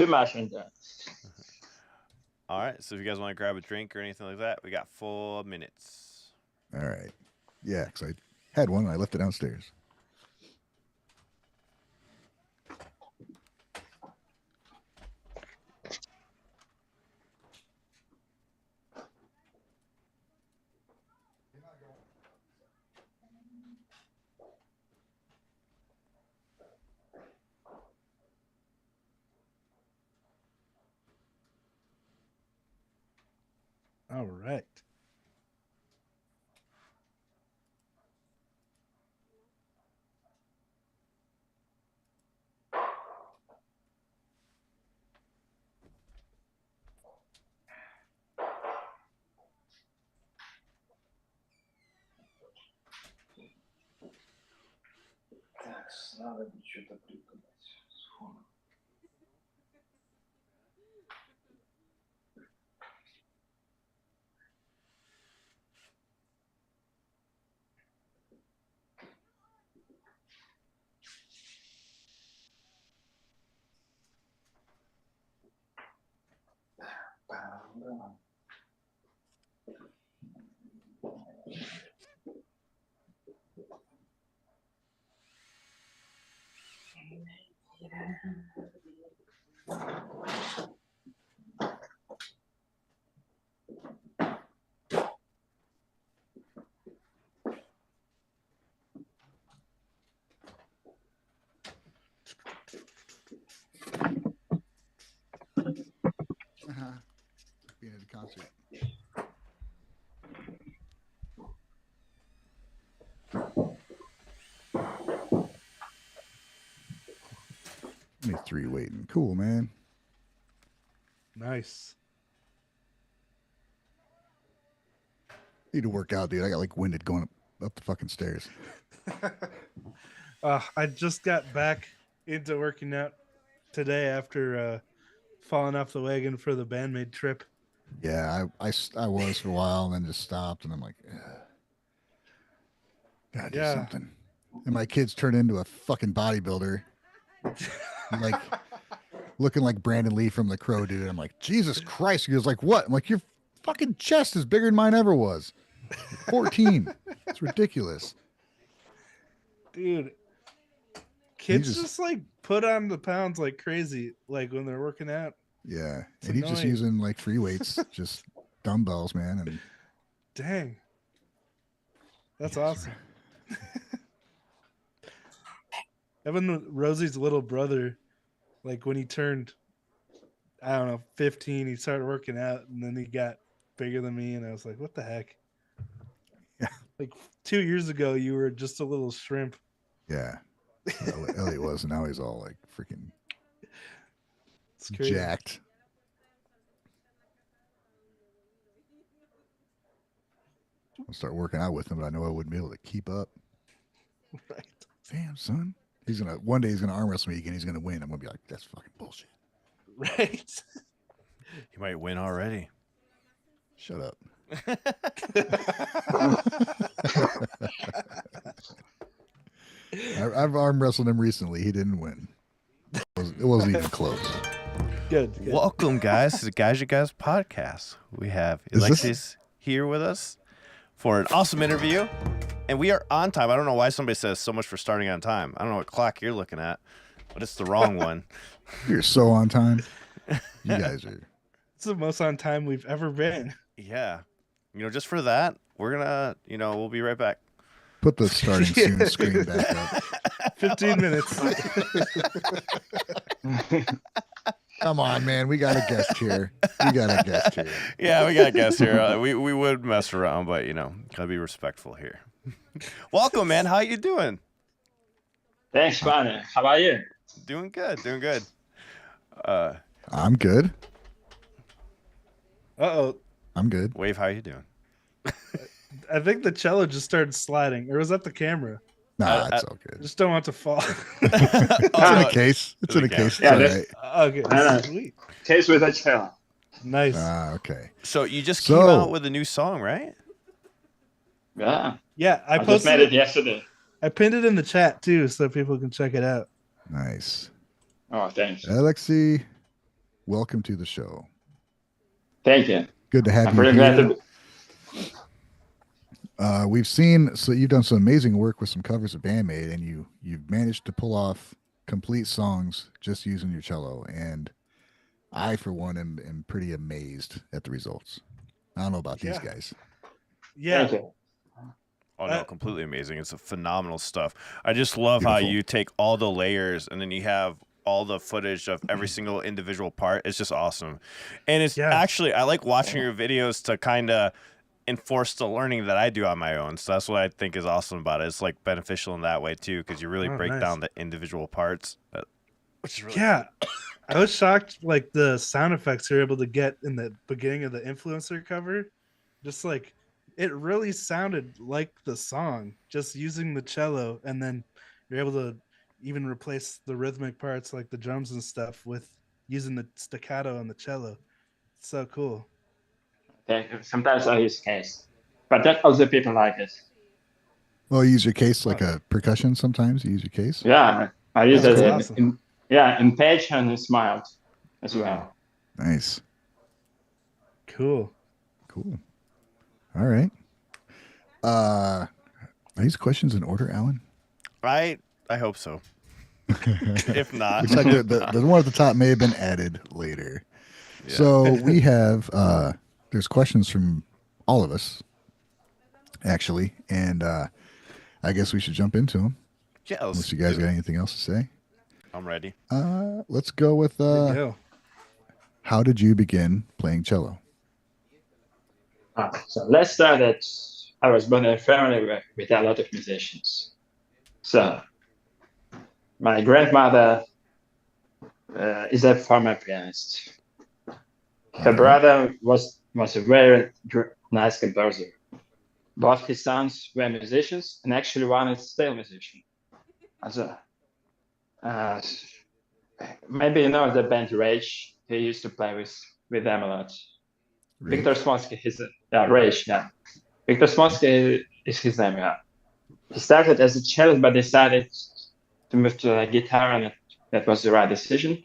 too much in there. All right. So if you guys want to grab a drink or anything like that, we got 4 minutes. All right. Yeah, because I had one and I left it downstairs. All right. Так, надо бы что-то придумать. Being at a concert. Only 3 waiting. Cool, man. Nice. Need to work out, dude. I got like winded going up the fucking stairs. I just got back into working out today after falling off the wagon for the Band-Maid trip. Yeah, I was for a while and then just stopped, and I'm like, gotta do something. And my kids turned into a fucking bodybuilder, like looking like Brandon Lee from The Crow, dude. I'm like, Jesus Christ. He was like, what? I'm like, your fucking chest is bigger than mine ever was. 14. It's ridiculous. Dude, kids just like put on the pounds like crazy, like when they're working out. Yeah. It's and he's just annoying. using like free weights, just dumbbells, man. And dang. That's awesome. Evan, Rosie's little brother, like when he turned, I don't know, 15, he started working out, and then he got bigger than me, and I was like, what the heck? Yeah. Like 2 years ago, you were just a little shrimp. Yeah. Elliot was, and now he's all like freaking It's crazy. jacked. I'll start working out with him, but I know I wouldn't be able to keep up. Right. Damn, son. One day he's gonna arm wrestle me again. He's gonna win. I'm gonna be like, that's fucking bullshit. Right. You might win already. Shut up. I've arm wrestled him recently. He didn't win. It wasn't even close. Good. Welcome, guys, to the Gaijin Guys podcast. We have Alexis here with us for an awesome interview, and we are on time. I don't know why somebody says so much for starting on time. I don't know what clock you're looking at, but it's the wrong one. You're so on time. You guys are. It's the most on time we've ever been. Yeah. Just for that, we're gonna, we'll be right back. Put the starting soon screen back up. 15 minutes. Come on, man. We got a guest here. Yeah, we got a guest here. We would mess around, but, gotta be respectful here. Welcome, man. How you doing? Thanks, man. How about you? Doing good. I'm good. Uh-oh. I'm good. Wave, how you doing? I think the cello just started sliding. Or was that the camera? Nah, it's all good. I just don't want to fall. It's in a case. It's in a case. Yeah, it's all right. Okay, sweet. Case with a cello. Nice. Okay. So you just came out with a new song, right? Yeah. Yeah, I just made it yesterday. I pinned it in the chat too, so people can check it out. Nice. Oh, thanks. Alexi, welcome to the show. Thank you. Good to have I'm you pretty glad here. to be. We've seen, so you've done some amazing work with some covers of Band-Maid, and you've managed to pull off complete songs just using your cello. And I, for one, am pretty amazed at the results. I don't know about these guys. Yeah. Thank you. Oh no, completely amazing. It's a phenomenal stuff. I just love how Beautiful. you take all the layers and then you have all the footage of every single individual part. It's just awesome. And it's actually, I like watching your videos to kind of enforce the learning that I do on my own. So that's what I think is awesome about it. It's like beneficial in that way too, because you really break down the individual parts. Which is really I was shocked, like the sound effects you're able to get in the beginning of the influencer cover. Just like it really sounded like the song, just using the cello, and then you're able to even replace the rhythmic parts like the drums and stuff with using the staccato on the cello. It's so cool. Thank you. Sometimes I use case, but that other people like it. Well, you use your case like a percussion sometimes? You use your case? Yeah, I use That's it awesome. in Page and in Smiled as well. Nice. Cool. All right. Are these questions in order, Alan? I hope so. If not, Looks like the one at the top may have been added later. Yeah. So we have there's questions from all of us, actually, and I guess we should jump into them. Yeah, unless you guys got anything else to say. I'm ready. Let's go with how did you begin playing cello? So let's start that I was born in a family with a lot of musicians. So my grandmother is a former pianist. Her brother was a very nice composer. Both his sons were musicians, and actually one is still a musician. Also, maybe you know the band Rage. He used to play with them a lot. Rage. Victor Smolsky, Rage, yeah. Victor Smolsky is his name, yeah. He started as a cellist, but decided to move to a guitar, and that was the right decision.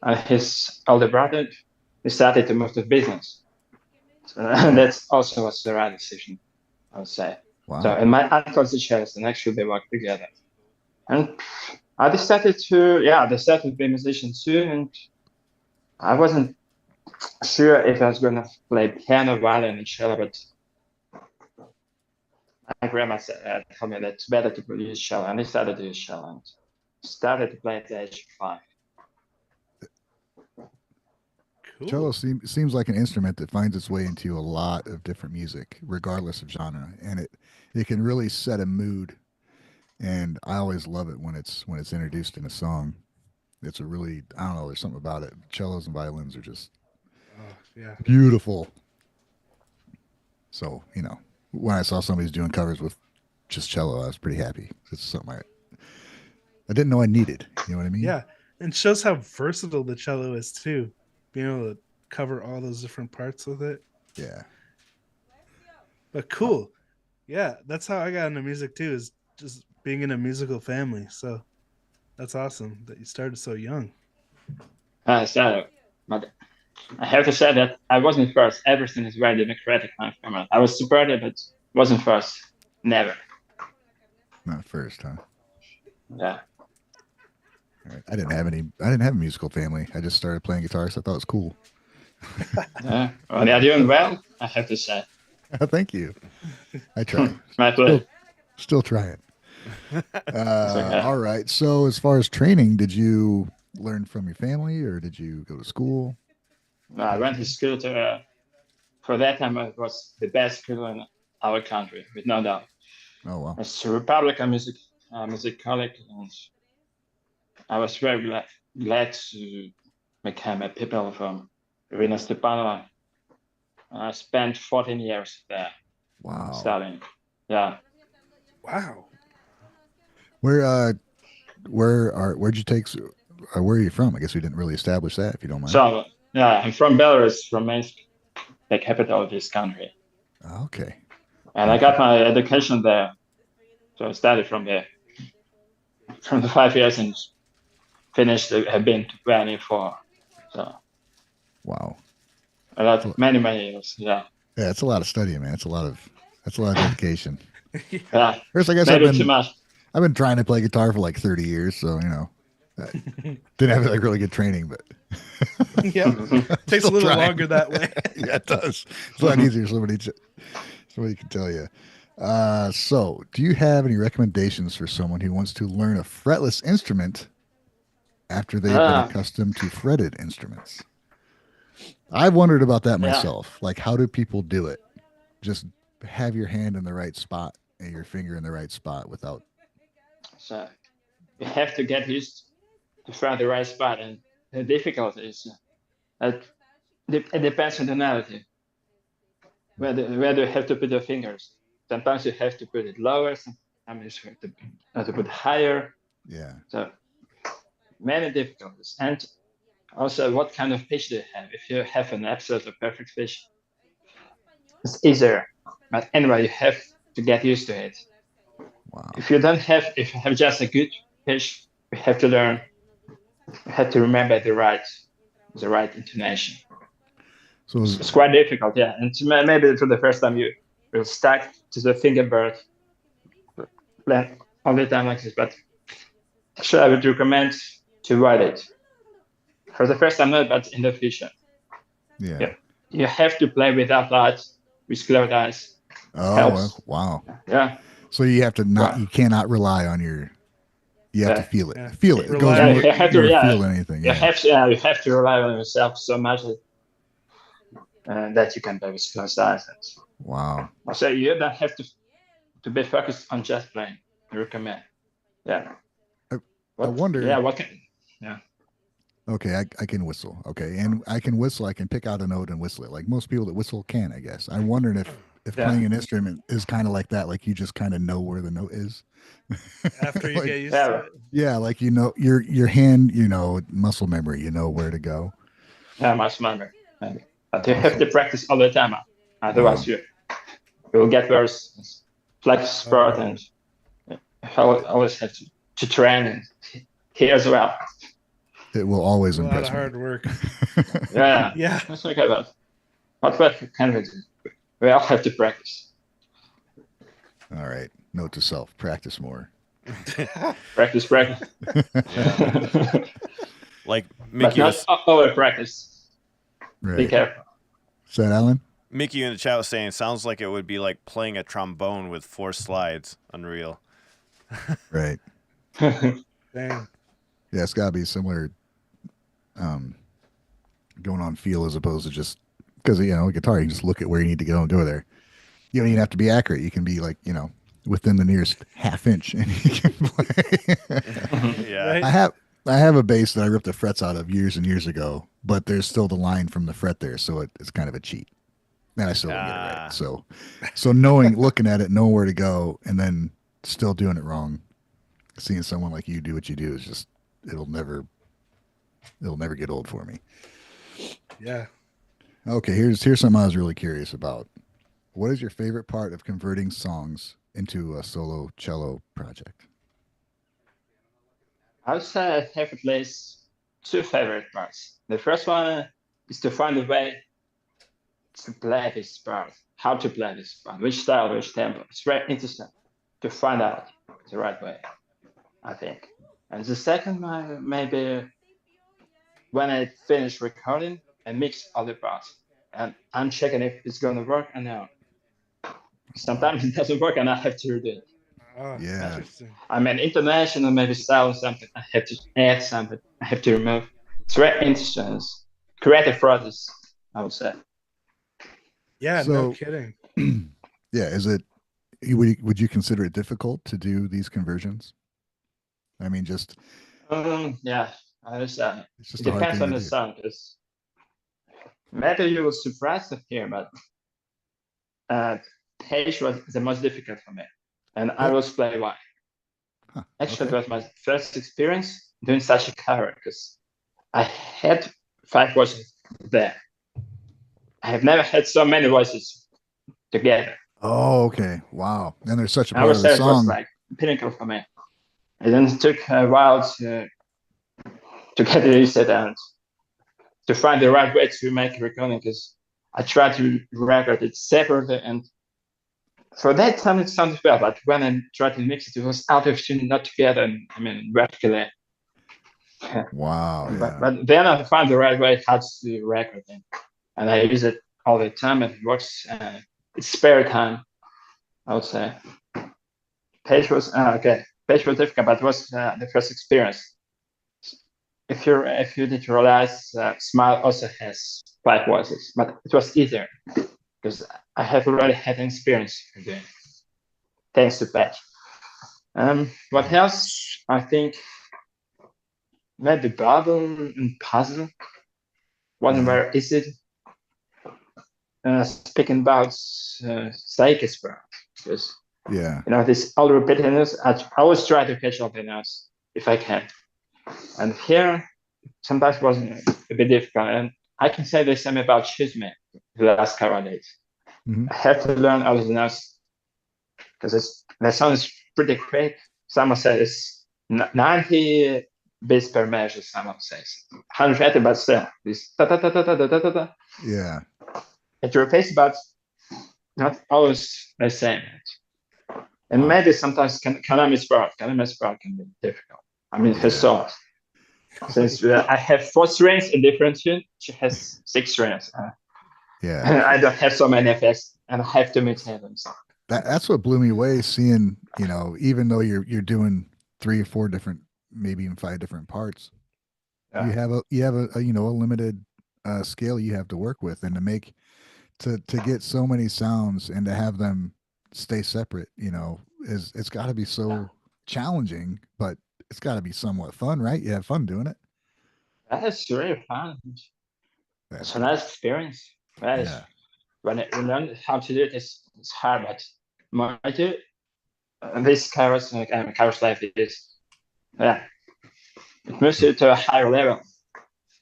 And his older brother decided to move to business. So that also was the right decision, I would say. Wow. So, and my uncle is a cellist, and actually they worked together. And I decided to be a musician soon, and I wasn't sure if I was going to play piano, violin, and cello, but my grandma told me that it's better to use cello, and I decided to use cello, and started to play at the age of 5. Cool. Cello seems like an instrument that finds its way into a lot of different music, regardless of genre, and it can really set a mood. And I always love it when it's introduced in a song. It's a really, I don't know, there's something about it. Cellos and violins are just beautiful. So, when I saw somebody's doing covers with just cello, I was pretty happy. It's something I didn't know I needed. You know what I mean? Yeah. And it shows how versatile the cello is too. Being able to cover all those different parts with it. Yeah. But cool. Yeah. That's how I got into music too, is just being in a musical family. So that's awesome that you started so young. So, but I have to say that I wasn't first. Everything is very democratic in my family. I was supported, but wasn't first. Never. Not first, huh? Yeah. All right. I didn't have a musical family. I just started playing guitar, so I thought it was cool. Yeah. Well, they're doing well, I have to say. Thank you. I try. My pleasure. Still trying. Okay. All right. So as far as training, did you learn from your family or did you go to school? No, I went to school for that time it was the best school in our country, with no doubt. Oh, wow. It's a Republican music college, and I was very glad to become a pupil from Irina Stepanova. I spent 14 years there. Wow. Studying. Yeah. Wow. Where'd you take? Where are you from? I guess we didn't really establish that, if you don't mind. So yeah, I'm from Belarus, from Minsk, the capital of this country. Okay. And I got my education there, so I studied from there, from the 5 years, and finished. I've been to 24. So Wow. A lot, many years. Yeah. Yeah, it's a lot of studying, man. That's a lot of dedication. Yeah. First, I guess Maybe too much. I've been trying to play guitar for like 30 years, so didn't have like really good training, but Yeah, takes a little longer that way. Yeah, it does. It's a lot easier. Somebody can tell you. So, do you have any recommendations for someone who wants to learn a fretless instrument after they've been accustomed to fretted instruments? I've wondered about that myself. Like, how do people do it? Just have your hand in the right spot and your finger in the right spot without. So you have to get used to find the right spot, and the difficulty is that it depends on the melody. Where do you have to put your fingers? Sometimes you have to put it lower. Sometimes you have to put it higher. Yeah. So many difficulties, and also what kind of pitch do you have? If you have an absolute or perfect pitch, it's easier. But anyway, you have to get used to it. Wow. If you have just a good pitch, you have to learn. You have to remember the right intonation. So it's quite difficult, yeah. And maybe for the first time you will stuck to the fingerboard plan all the time like this. But actually, I would recommend to avoid it. For the first time, no, but in the future. Yeah. You have to play without lights, with closed eyes. Oh, wow. Yeah. So you have to you cannot rely on your. You have to feel it. Yeah. Feel it. It goes Rely more, you have to feel anything. You have to rely on yourself so much that you can play with closed eyes. Wow. So you don't have to be focused on just playing. I recommend. Yeah. I wonder. Yeah. What can? Yeah. Okay, I can whistle. Okay, and I can whistle. I can pick out a note and whistle it. Like most people that whistle can, I guess. I'm wondering if playing an instrument is kind of like that. Like you just kind of know where the note is. After you like, get used to it. Yeah, like your hand, muscle memory. You know where to go. Yeah, muscle memory. But you have to practice all the time. Otherwise, you will get worse. Flex sport, and you always have to train and here as well. It will always impress me. A lot of hard work. Yeah. Yeah. Let's look at that. What can we do? We all have to practice. All right. Note to self: practice more. Practice. Like Mickey but not over practice. Right. Be careful. Is that Alan? Mickey in the chat was saying, sounds like it would be like playing a trombone with 4 slides. Unreal. Right. Dang. Yeah, it's got to be similar going on feel as opposed to just because, guitar, you can just look at where you need to go and go there. You don't even have to be accurate. You can be like, within the nearest half inch and you can play. Yeah. Right? I have a bass that I ripped the frets out of years and years ago, but there's still the line from the fret there. So it's kind of a cheat. And I still don't get it right. So looking at it, knowing where to go, and then still doing it wrong, seeing someone like you do what you do is just, it'll never get old for me. Yeah. Okay, here's something I was really curious about. What is your favorite part of converting songs into a solo cello project? I would say I have at least 2 favorite parts. The first one is to find a way to play this part, how to play this part, which style, which tempo. It's very interesting to find out the right way, I think. And the second one, maybe when I finish recording and mix all the parts. And I'm checking if it's going to work or no. Sometimes it doesn't work and I have to redo it. Oh, Yeah. interesting. I mean, intonation or maybe style or something. I have to add something. I have to remove. It's very interesting. It's creative process, I would say. Yeah, no kidding. Yeah, would you consider it difficult to do these conversions? I mean, just yeah, I understand. it's just It a hard depends thing on to the do. song. Because maybe you will surprise to hear, but Page was the most difficult for me, and I will explain why. Huh, Actually, okay. it was my first experience doing such a cover because I had 5 voices there. I have never had so many voices together. Oh, okay. Wow. And there's such a I part would of the say it was song. like pinnacle for me. And then it took a while to get it and to find the right way to make a recording, because I tried to record it separately, and for that time it sounded well, but when I tried to mix it, it was out of tune, not together, and I mean vertically. Wow. Yeah. But then I found the right way how to record it, and I use it all the time, and it works. It's spare time, I would say. Page was Page was difficult, but it was the first experience. If you did realize, Smile also has 5 voices, but it was easier because I have already had an experience doing it, thanks to Patch. What else? I think maybe Bubble and Puzzle. One where is it? Speaking about psychics, because Yeah. this all repetitiveness. I always try to catch all the notes if I can, and here sometimes was a bit difficult. And I can say the same about Choose Me, the last cover days. Mhm. I have to learn all the notes because the sound is pretty quick. Someone says 90 beats per measure. Someone says 180, but still this da da da da da da da da. Yeah. It repeats, but not always the same. And maybe sometimes Kanami's part can be difficult. I mean, her songs. Since I have 4 strings in different tune, she has 6 strings. Yeah. I don't have so many effects, and I have to maintain them. So. That's what blew me away, seeing, even though you're doing 3 or 4 different, maybe even 5 different parts, you have a limited scale you have to work with, and to get so many sounds and to have them stay separate, it's got to be so challenging, but it's got to be somewhat fun, right? You have fun doing it. That's really fun. That's It's a nice experience. Yeah. When you learn how to do it, it's hard, but when I do these covers, covers like this, it moves you to a higher level.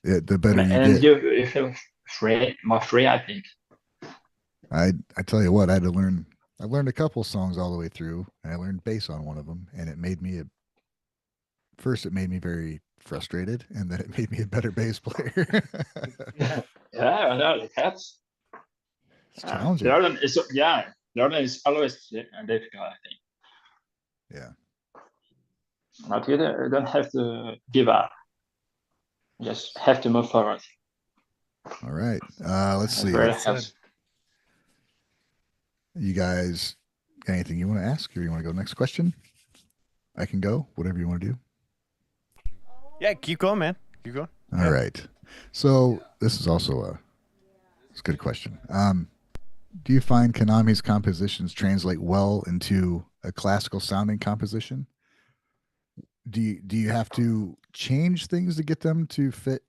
Yeah, the better and you get. you feel more free, I think. I tell you what, I learned a couple songs all the way through, and I learned bass on one of them, and it made me very frustrated, and then it made me a better bass player. I know it helps. It's challenging. Learning is always difficult, I think. Yeah. But you don't have to give up. You just have to move forward. All right. Let's see. Really helps. You guys got anything you want to ask, or you want to go next question? I can go. Whatever you want to do. Yeah, keep going, man. Keep going. All right. So this is also it's a good question. Do you find Konami's compositions translate well into a classical sounding composition? Do you have to change things to get them to fit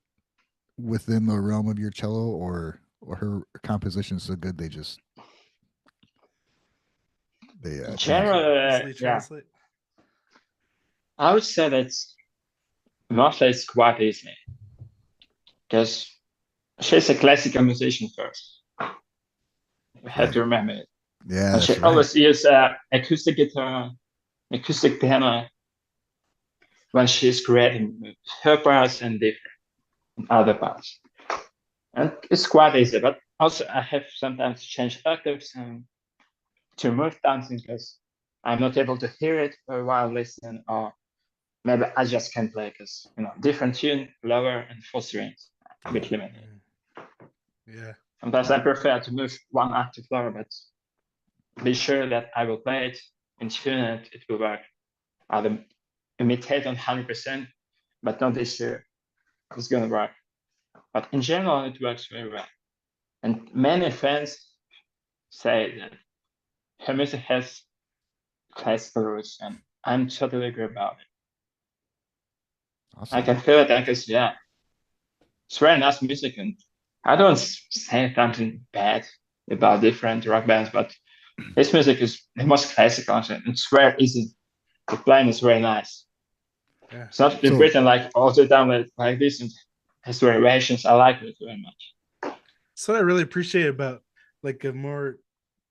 within the realm of your cello, or her composition is so good they Generally, translate? I would say that mostly it's quite easy because she's a classical musician first. You have to remember it. Yeah, and she always uses acoustic guitar, acoustic piano when she's creating her parts and different other parts. And it's quite easy, but also I have sometimes changed octaves and to move something because I'm not able to hear it while listening, or maybe I just can't play because different tune, lower and 4 strings, a bit limited. Yeah. Sometimes I prefer to move 1 octave lower, but be sure that I will play it in tune and it will work. I'll imitate on 100%, but not this year. It's gonna work. But in general, it works very well. And many fans say that her music has classical roots, and I'm totally agree about it. Awesome. I can feel it because it's very nice music, and I don't say something bad about different rock bands, but this music is the most classical, and it's very easy to play, and it's very nice. Yeah. It's not written like all the time like this, and has variations. I like it very much. That's what I really appreciate about like a more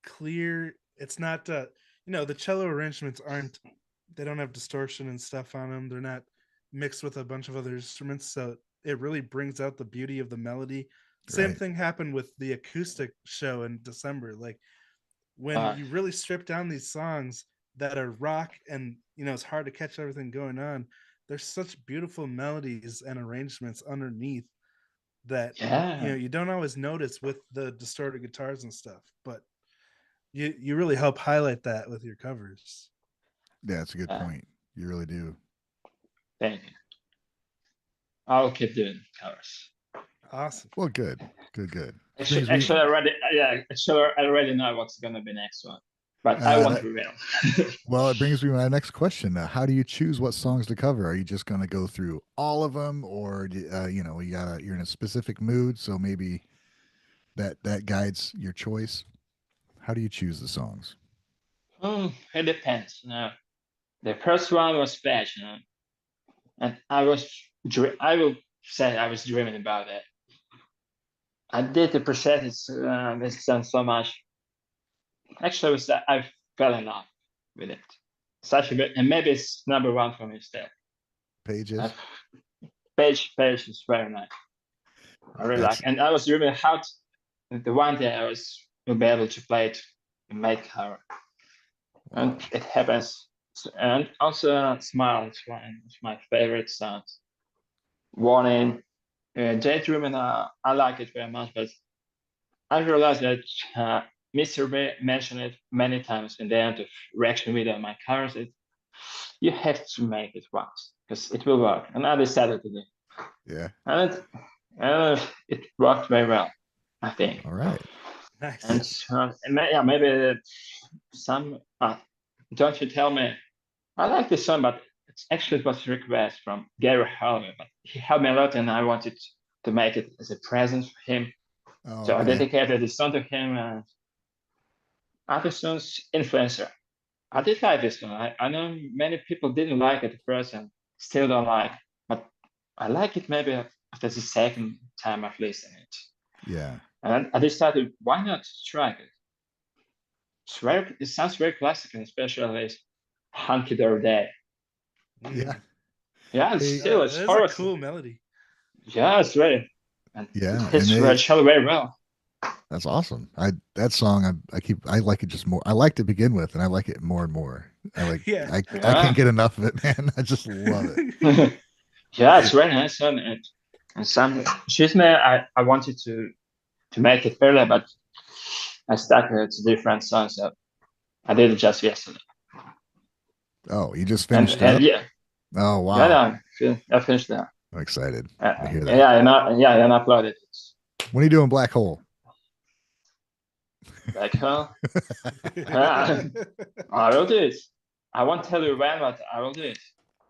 clear. It's not the cello arrangements they don't have distortion and stuff on them. They're not mixed with a bunch of other instruments, so it really brings out the beauty of the melody. Same Right. thing happened with the acoustic show in December. Like when you really strip down these songs that are rock and it's hard to catch everything going on, there's such beautiful melodies and arrangements underneath that Yeah. you don't always notice with the distorted guitars and stuff, but you really help highlight that with your covers. Yeah, that's a good point. You really do. Thank you. I'll keep doing covers. Awesome. Well, good. Good. Actually, I already know what's gonna be next one, but I won't reveal. Well, it brings me to my next question. How do you choose what songs to cover? Are you just going to go through all of them, or you're in a specific mood, so maybe that guides your choice? How do you choose the songs? It depends. The first one was passion, and I will say I was dreaming about it. I did appreciate this song so much. Actually, I fell in love with it. And maybe it's number one for me still. Pages. Page is very nice. I really like, and I was dreaming how the one day I will be able to play it and make her, and it happens. And also, Smile is one of my favorite songs. Warning, Daydreaming, I like it very much, but I realized that Mr. B mentioned it many times in the end of reaction video on my covers. You have to make it once because it will work, and I decided to do. Yeah. And it worked very well, I think. All right. Nice. And maybe some. Don't you tell me? I like this song, but it was a request from Gary Halmer, but he helped me a lot, and I wanted to make it as a present for him. So I dedicated this song to him, and other songs, Influencer. I did like this one. I know many people didn't like it at first and still don't like, but I like it maybe after the second time I've listened it. Yeah. And I decided, why not try it? It sounds very classic, and especially Hunky Dory Day. Yeah. Yeah, it's a cool melody. Yeah, it's very. And yeah, it hits Cello very well. That's awesome. That song I like it just more. I like to begin with, and I like it more and more. I can't get enough of it, man. I just love it. Yeah, it's very nice, and excuse me, I wanted to make it earlier, but I stuck it to different songs, so I did it just yesterday. Oh, you just finished up? Yeah. Oh wow. Yeah, I finished that. I'm excited to hear that. Yeah, and I uploaded it. When are you doing Black Hole? Black Hole? I will do it. I won't tell you when, but I will do it.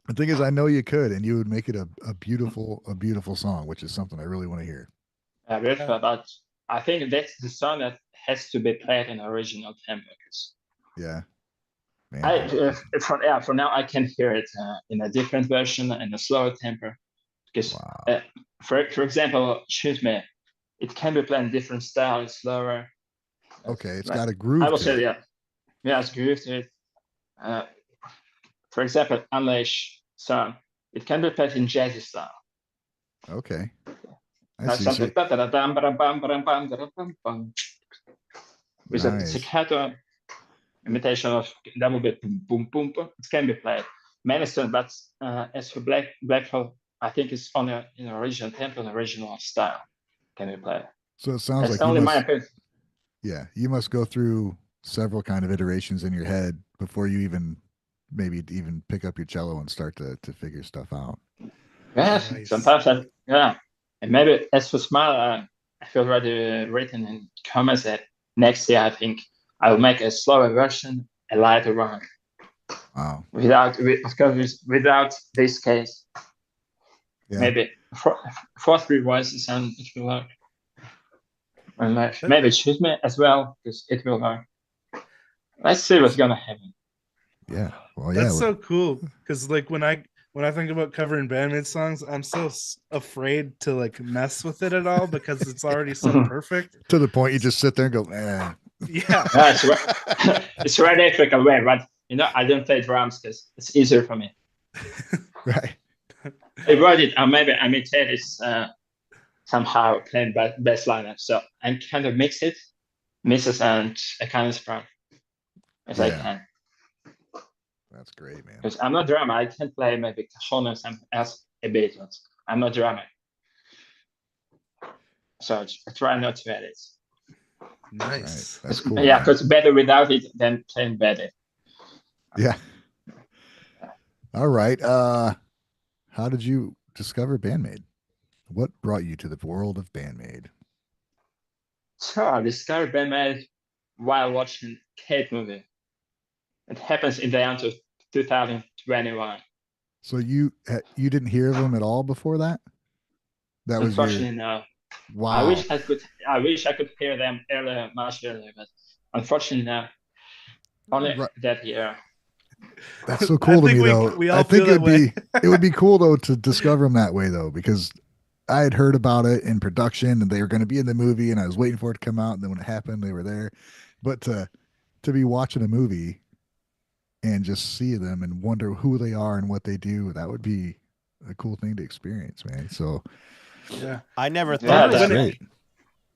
The thing is, I know you could, and you would make it a beautiful song, which is something I really want to hear. But I think that's the song that has to be played in original tempo. Yeah. Man. For now, I can hear it in a different version in a slower tempo. Because, for example, Shoot Me, it can be played in different style, it's slower. Okay, it's got a groove. I will say, yeah, it's groove to it. For example, Unleash song, it can be played in jazzy style. Okay. With a staccato imitation of double beat, boom, boom, boom. It can be played many songs, but as for Black Hole, I think it's on in original tempo and original style can be played. So it sounds like only my opinion. Yeah, you must go through several kind of iterations in your head before you even pick up your cello and start to figure stuff out. Yes, nice. Sometimes and maybe as for Smile, I feel already written in comments that next year I think I will make a slower version, a lighter one. Wow. Without this case, maybe 4/3 voices and it will work. And maybe Shoot Me as well because it will work. Let's see what's gonna happen. Yeah, well, that's so cool because like when I think about covering Band-Maid songs, I'm so afraid to like mess with it at all because it's already so perfect. To the point you just sit there and go, eh. Yeah, it's very difficult way, but I don't play drums because it's easier for me. Right. I wrote it, or maybe I imitate it somehow playing bass line. So I kind of mixes, and I kind of spread as I can. That's great, man. Because I'm not drummer. I can play maybe cajon or something else a bit. But I'm not drummer. So I try not to edit. Nice. Right. That's cool. Yeah, because better without it than playing better. Yeah. All right. How did you discover Band-Maid? What brought you to the world of Band-Maid? So I discovered Band-Maid while watching Kate movie. It happens in the end of 2021. So you didn't hear of them at all before that? That was unfortunately no. Wow. I wish I could hear them earlier, much earlier, but unfortunately no. Only that year. That's so cool to me, though. I think it would be cool though to discover them that way, though, because I had heard about it in production and they were going to be in the movie, and I was waiting for it to come out, and then when it happened, they were there. But to be watching a movie and just see them and wonder who they are and what they do, that would be a cool thing to experience, man. So yeah, I never thought that.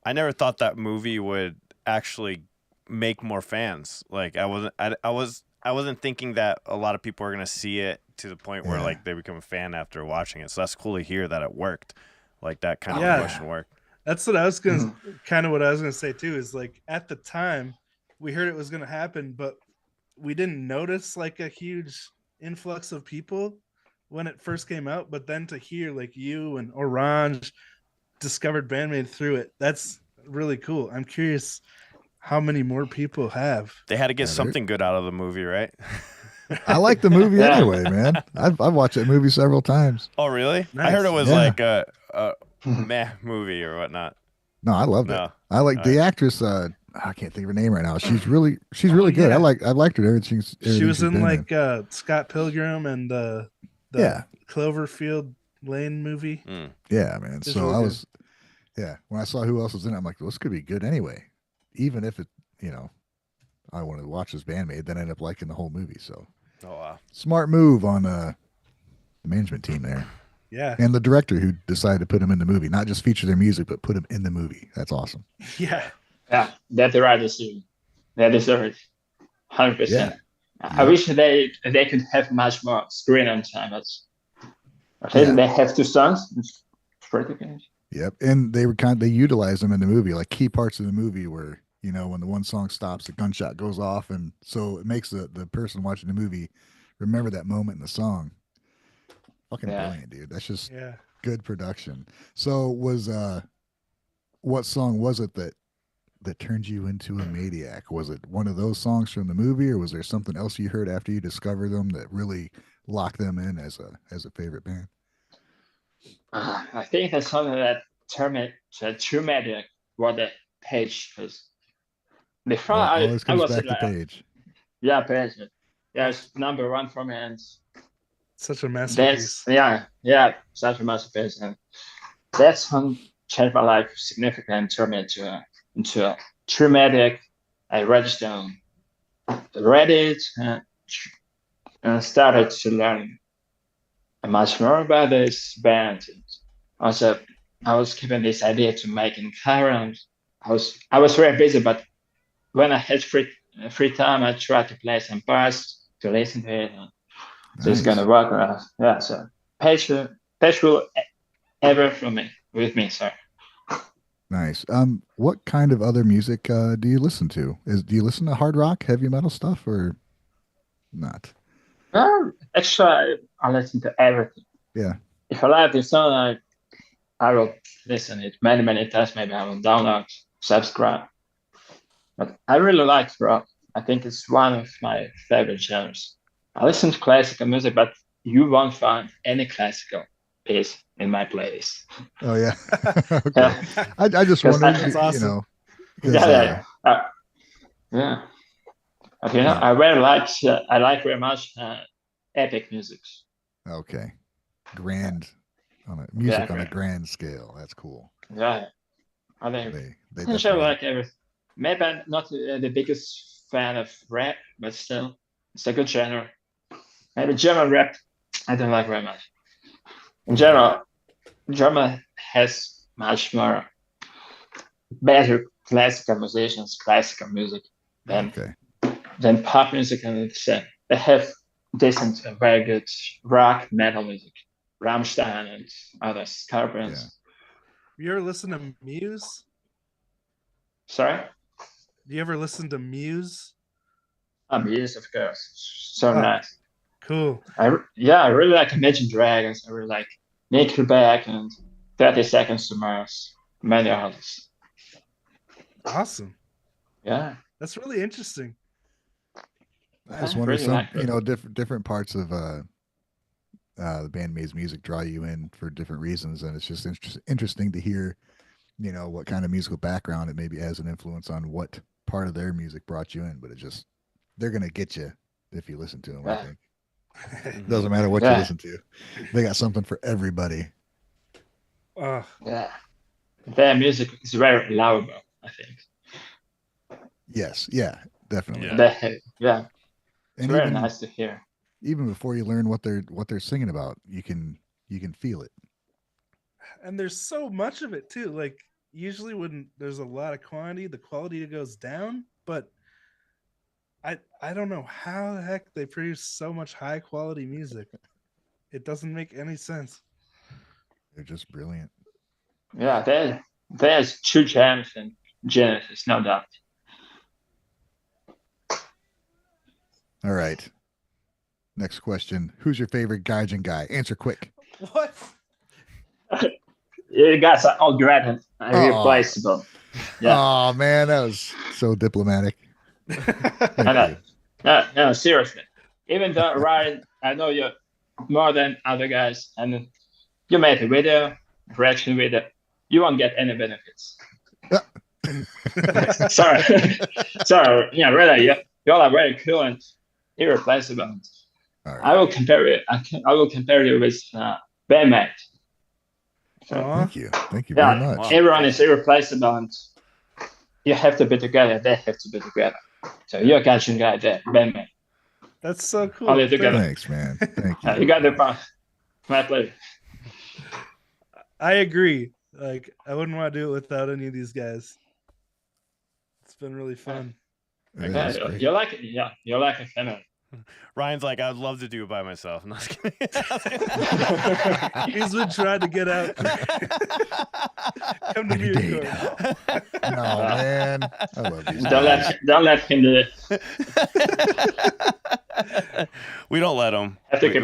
I never thought that movie would actually make more fans. Like I wasn't thinking that a lot of people are gonna see it to the point where like they become a fan after watching it. So that's cool to hear that it worked. Like that kind of emotion worked. That's what I was gonna what I was gonna say too, is like at the time we heard it was gonna happen, but we didn't notice like a huge influx of people when it first came out. But then to hear like you and Orange discovered Band-Maid through it, that's really cool. I'm curious how many more people have. They had to get something good out of the movie, right? I like the movie anyway, man. I've watched that movie several times. Oh, really? Nice. I heard it was like a meh movie or whatnot. No, I loved it. I like the actress. I can't think of her name right now. She's really good. Yeah. I liked her. Everything she was in like Scott Pilgrim and the Cloverfield Lane movie. Yeah, man. So really I was when I saw who else was in it, I'm like, well, this could be good anyway. Even if it, I wanted to watch this Band-Maid, then I ended up liking the whole movie. So smart move on the management team there. Yeah. And the director who decided to put them in the movie, not just feature their music, but put them in the movie. That's awesome. Yeah. Yeah, that's the right decision. They deserve it. 100%. Yeah. I wish they could have much more screen on time, but I think they have 2 songs. It's pretty good. Yep. And they utilized them in the movie. Like key parts of the movie where, when the one song stops, a gunshot goes off, and so it makes the person watching the movie remember that moment in the song. Fucking brilliant, dude. That's just good production. So what song was it that turned you into a maniac? Was it one of those songs from the movie, or was there something else you heard after you discovered them that really locked them in as a favorite band? I think that's something that turned me to true maniac was the Page, because before I was back to Page. Yeah, Page. Yeah, it's number 1 for me, and such a masterpiece. Such a masterpiece, and that song changed my life significantly and turned me into a true medic. I registered on Reddit and started to learn much more about this band. Also, I was given this idea to make in Cairo. I was very busy, but when I had free time, I tried to play some parts to listen to it. So it's gonna work around. Yeah, so Page will ever with me, sorry. Nice. What kind of other music do you listen to? Do you listen to hard rock, heavy metal stuff, or not? Actually, I listen to everything. Yeah. If I like the song, I will listen it many times. Maybe I will download, subscribe. But I really like rock. I think it's one of my favorite genres. I listen to classical music, but you won't find any classical piece in my playlist. Oh yeah. Okay. I just wondered, that's awesome. Yeah. Okay, I really like. I like very much epic music. Okay, grand on a grand scale. That's cool. Yeah, I think they sure like everything. Maybe I'm not the biggest fan of rap, but still, it's a good genre. Maybe German rap, I don't like very much. In general, German has much more better classical musicians, classical music than pop music, and they have decent, very good rock, metal music, Rammstein and other Scorpions. You ever listen to Muse? Sorry? Do you ever listen to Muse? Muse, of course. So nice. Cool. I really like Imagine Dragons. I really like Nickelback and 30 Seconds to Mars. Many others. Awesome. Yeah. That's really interesting. I just wonder, different parts of the Band-Maid's music draw you in for different reasons, and it's just interesting to hear, what kind of musical background it maybe has an influence on what part of their music brought you in. But they're gonna get you if you listen to them. I think it doesn't matter what you listen to; they got something for everybody. Yeah, their music is very lovable, I think. Yes, yeah, definitely. Yeah. It's and very nice to hear. Even before you learn what they're singing about, you can feel it. And there's so much of it too. Like usually when there's a lot of quantity, the quality goes down. But I don't know how the heck they produce so much high quality music. It doesn't make any sense. They're just brilliant. Yeah, there's true gems and geniuses, no doubt. All right. Next question. Who's your favorite Gaijin guy? Answer quick. What? You guys are all great and irreplaceable. Yeah. Oh, man. That was so diplomatic. No, seriously. Even though, Ryan, I know you more than other guys, and you made a video, reaction video, you won't get any benefits. Sorry. Yeah, really. You all are very cool and irreplaceable. Right. I will compare you with Band-Maid. Thank you very much. Wow. Everyone is irreplaceable, and you have to be together. They have to be together. So you're a Gaijin guy there, Band-Maid. That's so cool. Only together. Thanks, man. Thank you. You got the part. My pleasure. I agree. Like I wouldn't want to do it without any of these guys. It's been really fun. You're like a family. Ryan's like, I'd love to do it by myself. No, just kidding. He's been trying to get out. Come to me, no, man. I love these don't let him do it. We don't let him. I think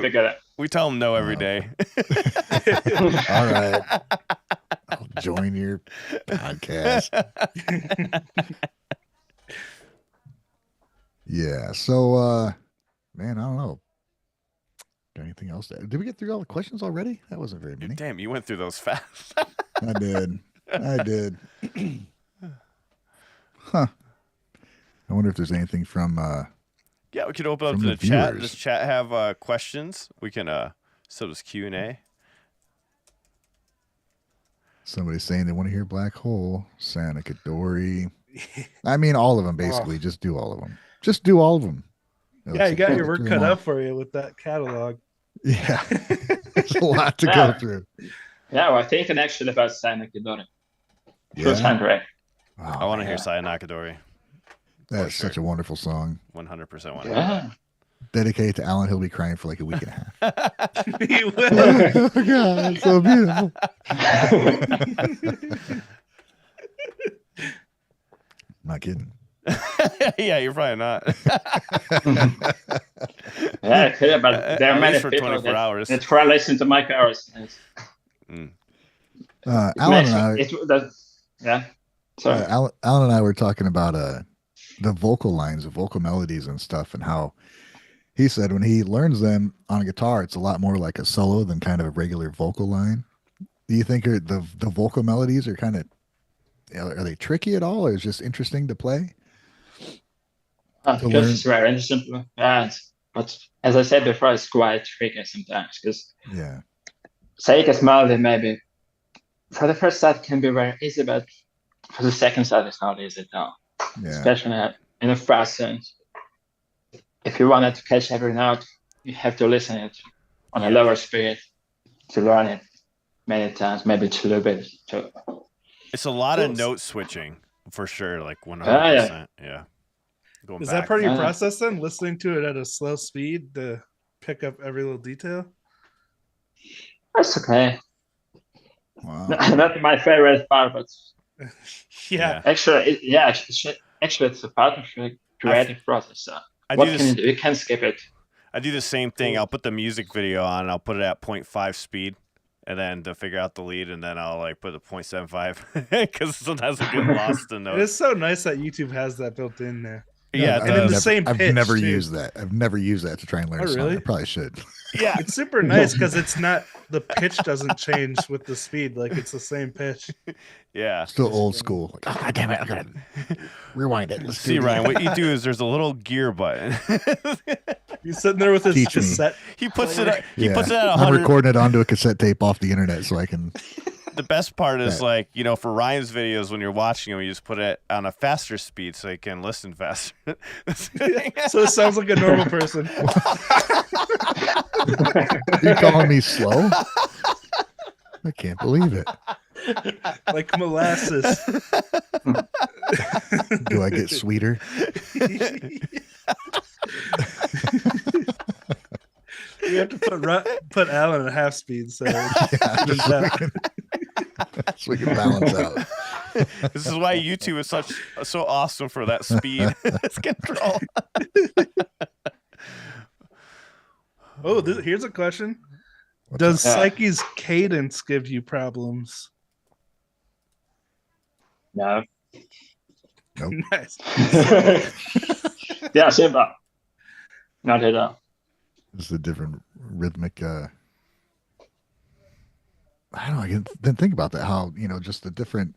we tell him no every day. All right. I'll join your podcast. Yeah. So, man, I don't know. Got anything else? Did we get through all the questions already? That wasn't very many. Damn, you went through those fast. I did. Huh. I wonder if there's anything from yeah, we could open up to the chat. Does chat have questions? We can set this Q&A. Somebody's saying they want to hear Black Hole, Santa Kadori. I mean, all of them, basically. Just do all of them. Just do all of them. Yeah, you got your work cut out for you with that catalog. Yeah. There's a lot to go through. Yeah, well, I think an actually about Santa Kadori. Yeah. I want to hear Saya Nakadori. That's such a wonderful song. 100% wonderful. Yeah. Dedicated to Alan. He'll be crying for like a week and a half. He will. Oh, God, it's so beautiful. Not kidding. Yeah, you're probably not. Yeah, but there are many for people 24 hours. that try to listen to my hours. Alan and I. Sorry. Alan and I were talking about the vocal lines, the vocal melodies and stuff, and how he said when he learns them on a guitar, it's a lot more like a solo than kind of a regular vocal line. Do you think the vocal melodies are kind of, are they tricky at all, or is it just interesting to play? Because it's very interesting. But as I said before, it's quite tricky sometimes because Seika's melody maybe for the first side can be very easy, but for the second side it's not easy at all. Yeah. Especially in a fast sense. If you wanted to catch every note, you have to listen it on a lower speed. learn it many times, maybe to a little bit. It's a lot of note switching for sure, like 100%. Yeah. Going Is back. that part of your process then? Listening to it at a slow speed to pick up every little detail? That's okay. Wow. Not my favorite part, but Yeah. actually, it's a part of the creative process. So what can you do? You can skip it. I do the same thing. I'll put the music video on, and I'll put it at 0.5 speed, and then to figure out the lead, and then I'll like put it 0.75 because sometimes I get lost in those. It is so nice that YouTube has that built in there. Yeah, and in the same pitch. I've never too. used that. I've never used that to try and learn a song. Really? I probably should. Yeah, it's super nice because it's not, the pitch doesn't change with the speed. Like it's the same pitch. Yeah. Still old school. Like, oh, God damn it. I gotta rewind it. Let's see, Ryan, what you do is there's a little gear button. He's sitting there with his cassette. He puts it at 100. I'm recording it onto a cassette tape off the internet so I can. The best part is like, you know, for Ryan's videos, when you're watching them, you just put it on a faster speed so you can listen faster. So it sounds like a normal person. Are you calling me slow? I can't believe it. Like molasses. Do I get sweeter? You have to put Alan at half speed, so so we can balance out. This is why YouTube is so awesome for that speed control. Oh, here's a question. Does Psyche's cadence give you problems? No. Nope. Nice. Yeah, simple. Not at all. This is a different rhythmic. I don't know. I didn't think about that. How, you know, just the different.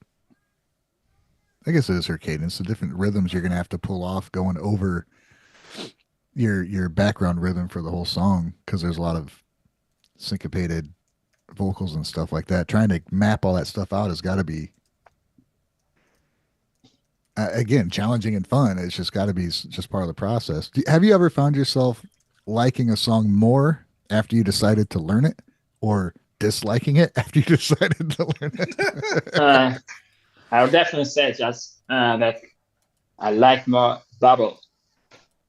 I guess it is her cadence. The different rhythms you're going to have to pull off going over your background rhythm for the whole song, because there's a lot of syncopated vocals and stuff like that. Trying to map all that stuff out has got to be again challenging and fun. It's just got to be just part of the process. Have you ever found yourself liking a song more after you decided to learn it, or disliking it after you decided to learn it? I would definitely say just that I like more Bubble.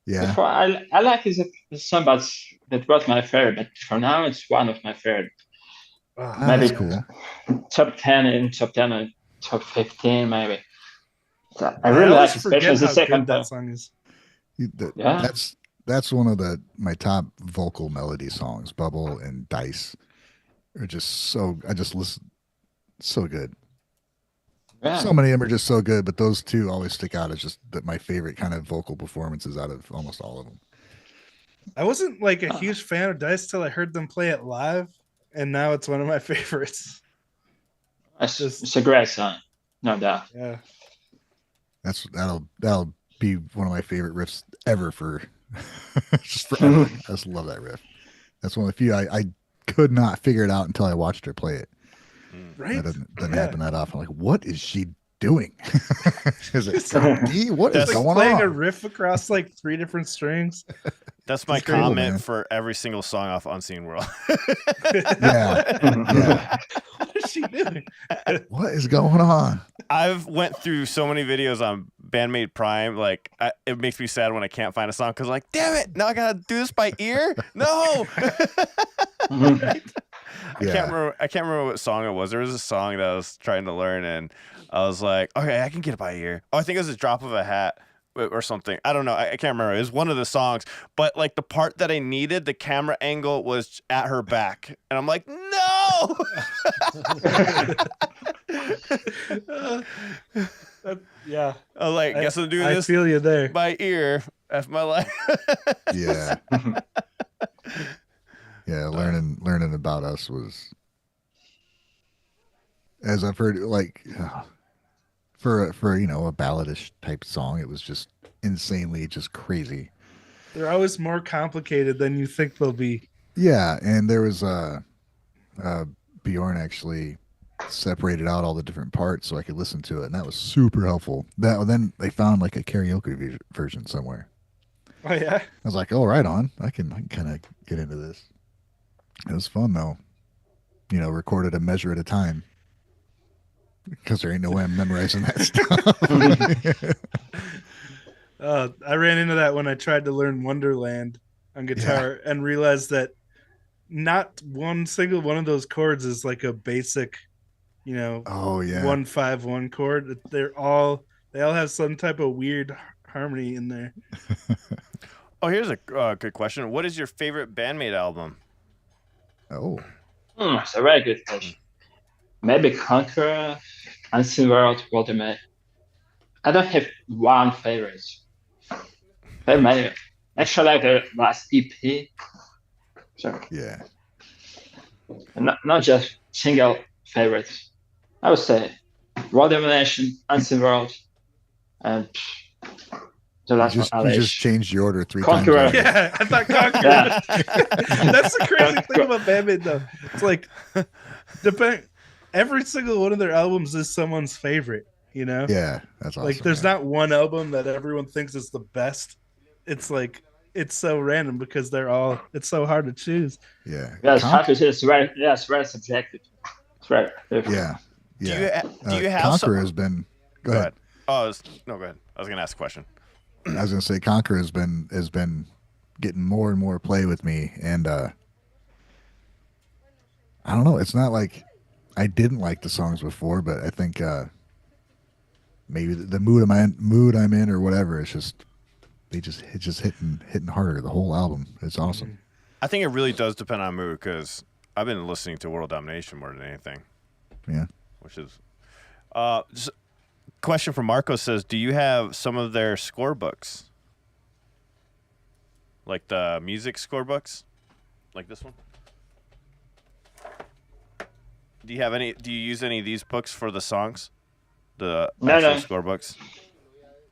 Yeah. Before I like the song, but that was my favorite. But for now, it's one of my favorite. Maybe cool. top 10 and top 15, maybe. So I really like, especially the second that song is. That's one of my top vocal melody songs. Bubble and Dice are just I just listen so good. Yeah. So many of them are just so good, but those two always stick out as just my favorite kind of vocal performances out of almost all of them. I wasn't like a huge fan of Dice till I heard them play it live, and now it's one of my favorites. It's a great song, no doubt. Yeah, that'll be one of my favorite riffs ever for just forever. I just love that riff. That's one of the few I could not figure it out until I watched her play it. Right? That doesn't happen that often. Like, what is she doing? Is it D? What is going playing on? a riff across like 3 different strings. That's my comment for every single song off Unseen World. Yeah. What is she doing? What is going on? I've went through so many videos on Band-Maid Prime. Like, it makes me sad when I can't find a song because, like, damn it, now I gotta do this by ear. No. I can't remember what song it was. There was a song that I was trying to learn, and I was like, okay, I can get it by ear. Oh, I think it was a Drop of a Hat or something. I don't know. I can't remember. It was one of the songs, but like the part that I needed, the camera angle was at her back, and I'm like, no. Yeah. I was like, guess I'm doing this. I feel you there. By ear. That's my life. Yeah. Yeah, learning about us was, as I've heard, like for a balladish type song, it was just insanely just crazy. They're always more complicated than you think they'll be. Yeah, and there was Bjorn actually separated out all the different parts so I could listen to it, and that was super helpful. Then they found like a karaoke version somewhere. Oh yeah. I was like, oh, right on. I can kind of get into this. It was fun though. recorded a measure at a time. Because there ain't no way I'm memorizing that stuff. I ran into that when I tried to learn Wonderland on guitar and realized that not one single one of those chords is like a basic, Oh yeah. 1-5-1 chord. They all have some type of weird harmony in there. Oh, here's a good question. What is your favorite Band-Maid album? Oh. It's a very good question. Maybe Conqueror, Unseen World, Ultimate. I don't have one favorite. Very many. Actually, like the last EP. So Yeah. not just single favorites. I would say World Domination, Unseen World, and the last You one. just changed your order 3 Conqueror. times. Yeah, I thought Conqueror. Yeah. That's the crazy thing about Band-Maid, though. It's like, every single one of their albums is someone's favorite, Yeah, that's awesome. Like, there's not one album that everyone thinks is the best. It's like, it's so random because it's so hard to choose. Yeah. Yeah, it's hard to say. It's very subjective. It's very Yeah. Yeah. Do you have Conqueror has been. Go ahead. Oh, no, go ahead. I was gonna ask a question. I was gonna say Conqueror has been getting more and more play with me, and I don't know. It's not like I didn't like the songs before, but I think maybe the mood I'm in or whatever. It's just hitting harder. The whole album. It's awesome. I think it really does depend on mood because I've been listening to World Domination more than anything. Yeah. Which is, just question from Marco says, do you have some of their score books? Like the music score books? Like this one? Do you use any of these books for the songs? The actual score books?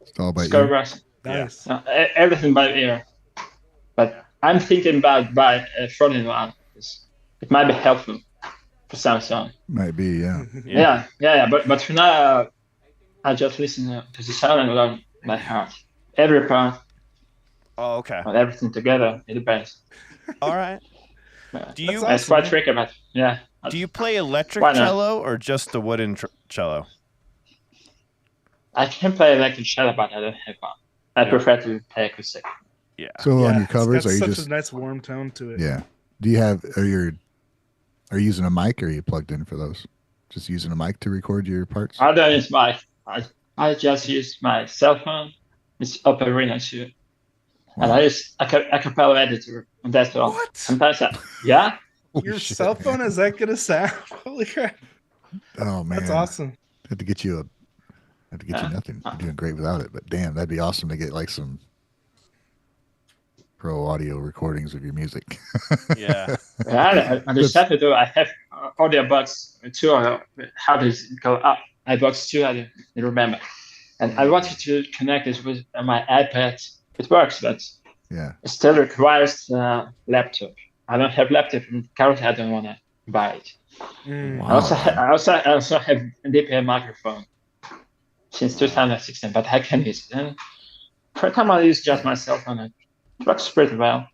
It's all about Score you. books. Nice. Everything by ear. But I'm thinking about buy a foreign one. It might be helpful for some song. Might be, yeah. Yeah. But for now, I just listen to the sound and learn by heart. Every part. Oh, okay. Or everything together. It depends. All right. It's quite tricky, but yeah. Do you play electric Why not? cello or just the wooden cello? I can play electric cello, but I don't have one. I prefer to play acoustic. Yeah. So on your covers, it's are got you such just a nice warm tone to it. Yeah. Do you have are you using a mic or are you plugged in for those? Just using a mic to record your parts? I don't use my. I just use my cell phone. It's upbringing too. And I use a cappella editor, and that's all. What? Sometimes Your cell phone is that good a sound? Holy crap! Oh man, That's awesome. Had to get you nothing. You're doing great without it, but damn, that'd be awesome to get like some pro audio recordings of your music. Yeah. I decided to do. I have audiobooks too. How does it go up? iBox too. I don't remember. And I wanted to connect it with my iPad. It works, but Yeah. it still requires a laptop. I don't have laptop, and currently I don't want to buy it. Wow. I also have a DPA microphone since 2016, but I can use it. And for time I use just my cell phone. It works pretty well.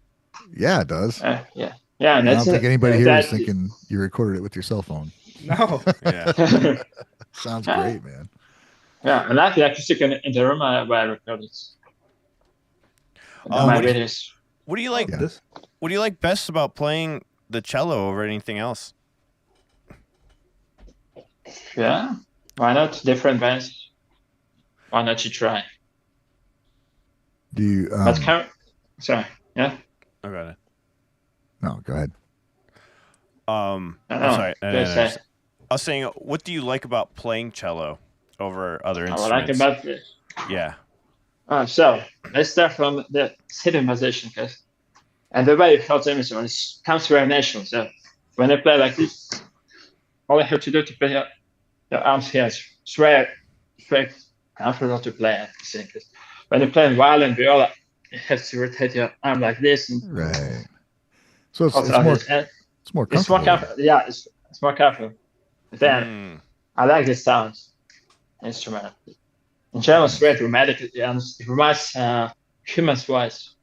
Yeah, it does. Yeah. And I that's don't think anybody here is that- thinking you recorded it with your cell phone. No. Yeah. Sounds great, man. Yeah, and I like the acoustic in the room where I record it. My videos. What do you like? Yeah. What do you like best about playing the cello over anything else? Yeah, why not? Different bands. Why not you try? Do you sorry, yeah? I got it. No, go ahead. I'm No, sorry. say. I was saying, what do you like about playing cello over other I like instruments? about this. Yeah. So let's start from the sitting position, and the way you felt the when it comes to variation. So when I play like this, all I have to do to play your arms here is straight, comfortable to play. I think. When you play violin, viola, you have to rotate your arm like this. And Right. So it's also more this. And it's more it's more comfortable. comfortable. Yeah, it's more comfortable. Then I like the sounds instrument. In general, it's very dramatic. And it reminds human's voice.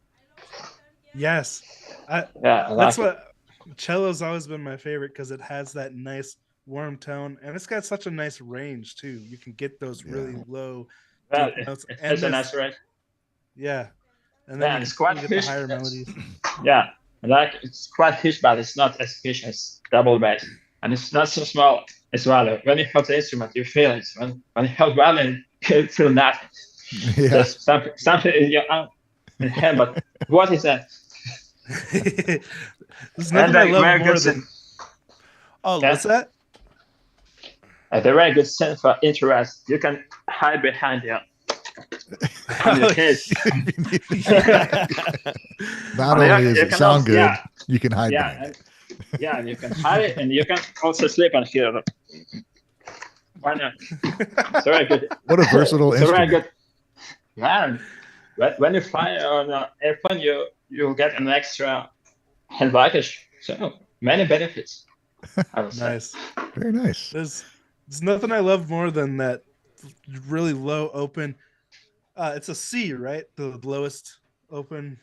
Yes. Yeah, I like That's it. what Cello's always been my favorite because it has that nice warm tone, and it's got such a nice range too. You can get those really low, Well, deep notes, it and has a this, nice range. yeah, and then Yeah, you and can it's quite still get the huge. higher melodies. Yeah, like it's quite huge, but it's not as huge as double bass, and it's not so small as well. When you hold the instrument, you feel it. When you hold violin, you feel nothing. Yeah. There's something in your arm, in hand, but what is that? There's nothing I love more than. Oh, Yeah. What's that? A very good sense for interest. You can hide behind your case. Not And only you does it can sound also- good, yeah, you can hide yeah, behind and, it. yeah, and you can hide it, and you can also sleep on here. Why not? It's very good. What a versatile It's a very instrument. good. Yeah, when you fly on an airplane, you get an extra hand luggage. So many benefits. I would say. Nice. Very nice. There's nothing I love more than that really low open. It's a C, right? The lowest open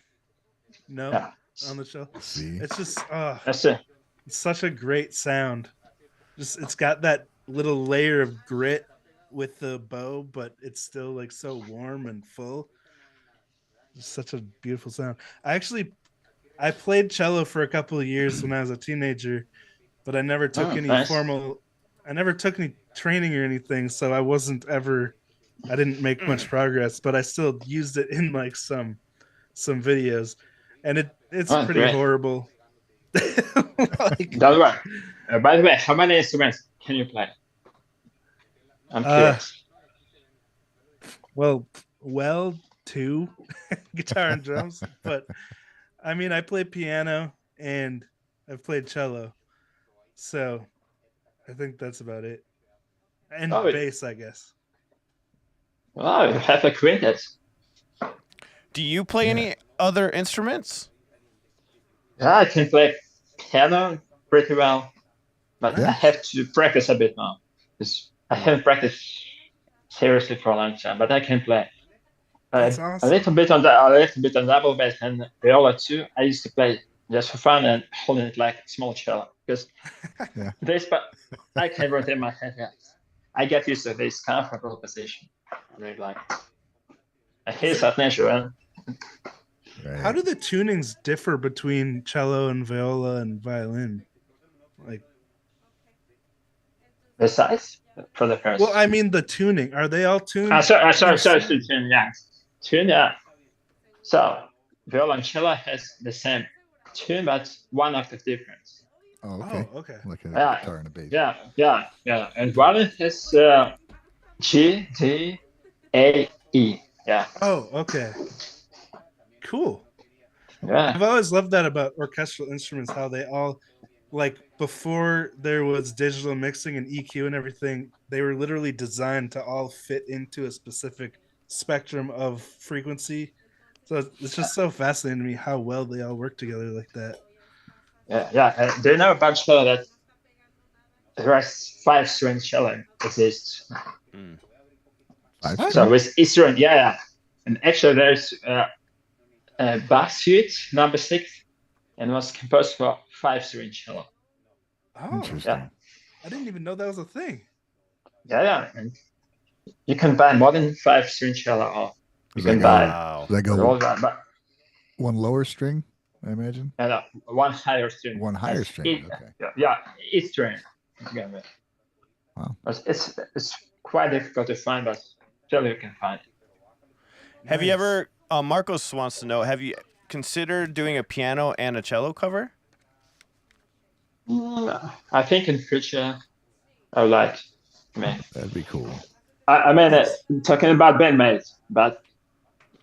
note Yeah. on the show. See, It's just That's it. it's such a great sound. Just it's got that little layer of grit with the bow, but it's still like so warm and full. It's such a beautiful sound. I played cello for a couple of years when I was a teenager, but I never took any nice. I never took any training or anything, so I didn't make much progress, but I still used it in like some videos, and it's pretty Great. horrible. Like, Don't worry. By the way, how many instruments can you play? I'm curious. well, two guitar and drums, but I mean, I play piano and I've played cello, so I think that's about it. And bass, I guess. Oh, you have a quintet. Do you play any other instruments? Yeah, I can play piano pretty well, but I have to practice a bit now. Because I haven't practiced seriously for a long time, but I can play. That's A awesome. little bit on double bass and viola too. I used to play just for fun and holding it like a small cello because this, but I can rotate my head. Yeah. I get used to this comfortable position. I really like it. I hate that natural. right. How do the tunings differ between cello and viola and violin? Like, The size for the first. well, I mean the tuning. Are they all tuned? Sorry, tune, yeah. Tune, yeah. So, violoncello has the same tune, but one octave difference. Oh, okay. Oh, okay. Like a Yeah. guitar and a bass. Yeah. And violin has G, D, A, E. Yeah. Oh, okay. Cool. Yeah. I've always loved that about orchestral instruments, how they all, like, before there was digital mixing and EQ and everything, they were literally designed to all fit into a specific spectrum of frequency. So it's just so fascinating to me how well they all work together like that. Yeah. Do you know about cello that there are 5-string cello exists? So with E-string, yeah. And actually there's Bach suite number 6 and was composed for 5-string cello. Oh, Interesting. Yeah. I didn't even know that was a thing. Yeah. And you can buy more than 5-string cello, or you can buy Wow. Does that go all that, but one lower string, I imagine? one higher string. One higher That's string, E- okay. Yeah, E-string. Yeah. Wow. But it's quite difficult to find, but still you can find it. Have you ever, Marcos wants to know, have you considered doing a piano and a cello cover? I think in future I would like to make. That'd be cool. I mean, talking about Band-Maid, but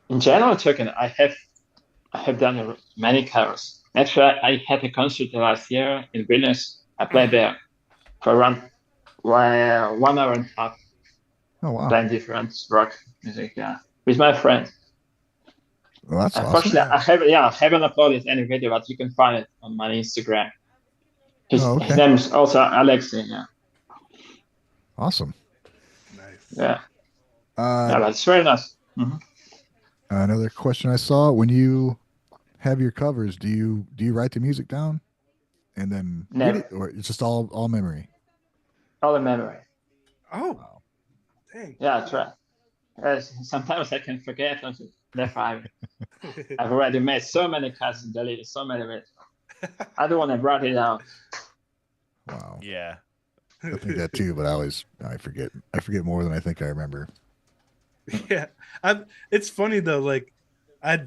in general talking, I have done many covers. Actually, I had a concert last year in Vilnius. I played there for around 1 hour and a half, Oh, wow. playing different rock music, with my friend. Well, that's Unfortunately, awesome. I haven't uploaded any video, but you can find it on my Instagram. His okay. name is also Alexei. Yeah. Awesome. Nice. Yeah, that's very nice. Mm-hmm. Another question I saw: when you have your covers, do you write the music down? and then Never. read it, or it's just all memory. All the memory. Oh, Wow. dang. Yeah, try. Sometimes I can forget. Therefore, I've already made so many cuts and deleted so many bits. I don't want to write it down. Wow. Yeah. I think that too, but I forget. I forget more than I think I remember. Yeah, it's funny though. Like, I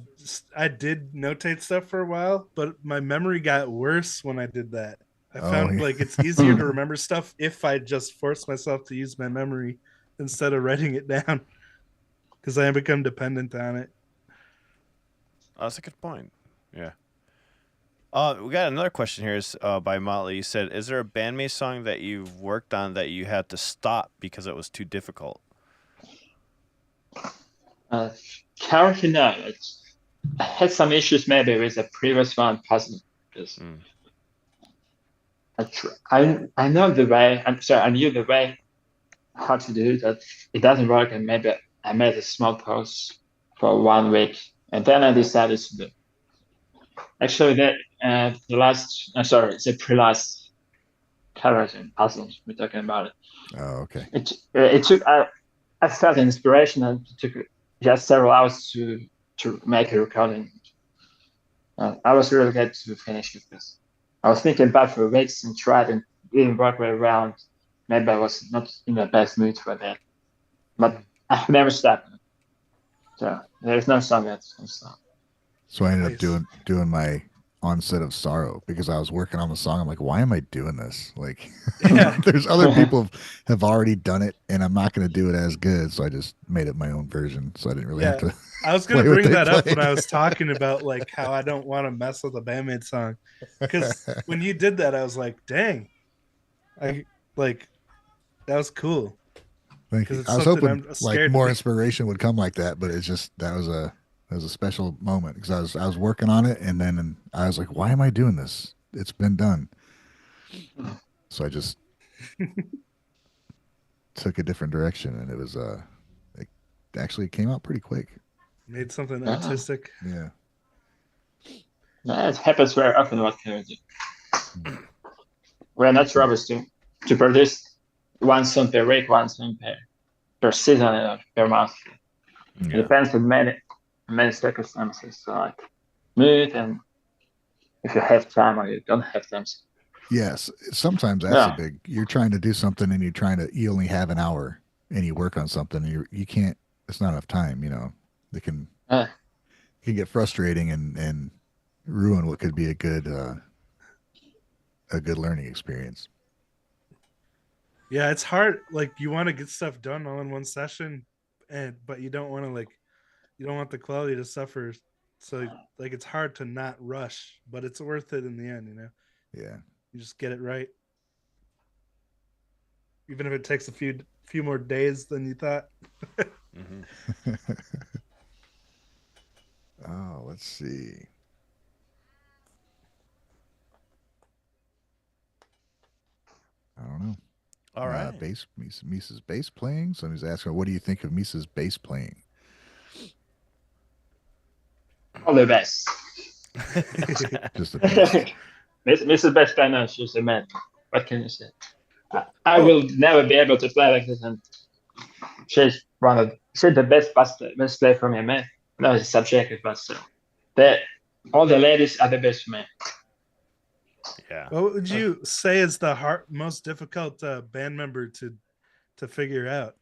did notate stuff for a while, but my memory got worse when I did that. I found yeah. like it's easier to remember stuff if I just force myself to use my memory instead of writing it down, because I become dependent on it. Oh, that's a good point. Yeah. We got another question here. Is by Motley. He said, "Is there a Band-Maid song that you've worked on that you had to stop because it was too difficult?" Currently, no. I had some issues maybe with the previous one, puzzle. Because I know the way. I'm sorry, I knew the way how to do that. It doesn't work, and maybe I made a small pause for 1 week, and then I decided to do. Actually, the pre-last characters and puzzles we're talking about it. Oh, okay. It took. I felt inspiration, and it took just several hours to make a recording. I was really glad to finish with this. I was thinking about for weeks and tried and didn't work very well. Maybe I was not in the best mood for that, but I never stopped. So there's no song that's gonna stop. So I ended Nice. up doing my onset of sorrow because I was working on the song. I'm like, why am I doing this? Like, Yeah. there's other people have already done it, and I'm not going to do it as good. So I just made up my own version. So I didn't really have to. I was gonna play what bring they that up when played. I was talking about like how I don't want to mess with a Band-Maid song, because when you did that, I was like, dang, I like that was cool. Thank you. It's I was something hoping I'm like scared more to- inspiration would come like that, but it's just that was a special moment because I was working on it, and then I was like, why am I doing this? It's been done. So I just took a different direction, and it actually came out pretty quick. made something Yeah. artistic. Yeah. No, it happens very often. What can we do? We're not robots to produce one song per week, one song per season, or per month. It depends on many circumstances, so like mood and if you have time or you don't have time. Yes. Sometimes that's a big. You're trying to do something, and you only have an hour, and you work on something, and you can't. It's not enough time. It can get frustrating and ruin what could be a good learning experience. Yeah, it's hard. Like you want to get stuff done all in one session, but you don't want to you don't want the quality to suffer. So like it's hard to not rush, but it's worth it in the end. Yeah. You just get it right, even if it takes a few more days than you thought. Oh, let's see. I don't know. All right. Misa's bass playing. Somebody's asking, what do you think of Misa's bass playing? All the best. Just the best. Mrs. Best Banner, she's a man. What can you say? I will never be able to play like this, and she's the best player for me, man. No, it's subjective, but still. All the ladies are the best for me. Yeah. What would you say is the most difficult band member to figure out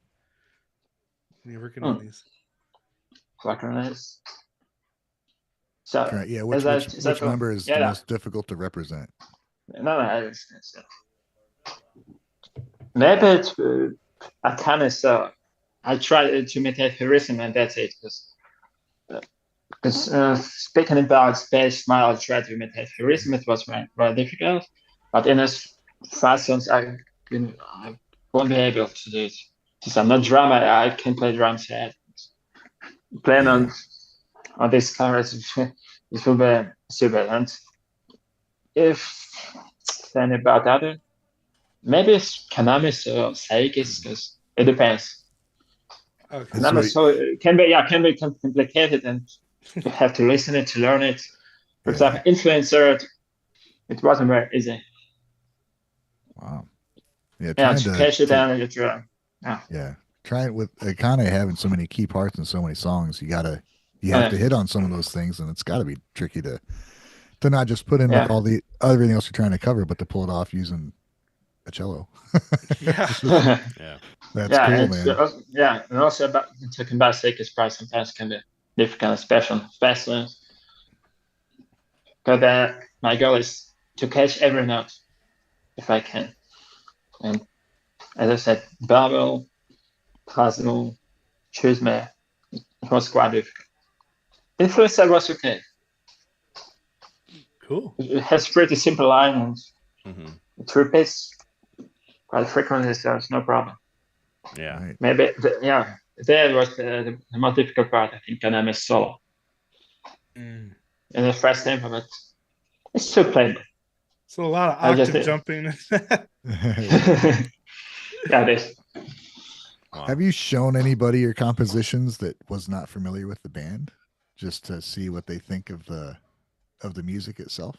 when you're working on these? Quaternists. So Yeah, which member is the most difficult to represent? No, maybe it's a tenor. So I try to imitate her rhythm, and that's it. Because speaking about space, I tried to imitate her rhythm. It was very difficult, but in as fast songs, I won't be able to do it. Since I'm not drummer, I can play drums. Playing on these cameras, it will be super. And if then about other, maybe it's Kanamis or Saigis, because it depends. Okay. Kanamis can be complicated, and you have to listen it to learn it. For example, influencer, It wasn't very easy. Wow. Yeah, Yeah, trying to to catch it down the drum. yeah, try it with kind of having so many key parts and so many songs. You have Yeah. to hit on some of those things, and it's got to be tricky to not just put in Yeah. like all the everything else you're trying to cover, but to pull it off using a cello. Yeah. Yeah. That's cool, man. And also about talking about sacred parts sometimes can be difficult, especially on fast ones. Because my goal is to catch every note if I can. And as I said, bubble, puzzle, choose me. It was quite difficult. Influencer was okay. Cool. It has pretty simple lines. Mm-hmm. It repeats quite frequently, so it's no problem. Yeah. Right. Maybe, there was the most difficult part, I think, and I'm a solo. In the first tempo, but it's still playable. So a lot of I just octave did. jumping. Yeah, it is. Wow. Have you shown anybody your compositions that was not familiar with the band, just to see what they think of the music itself?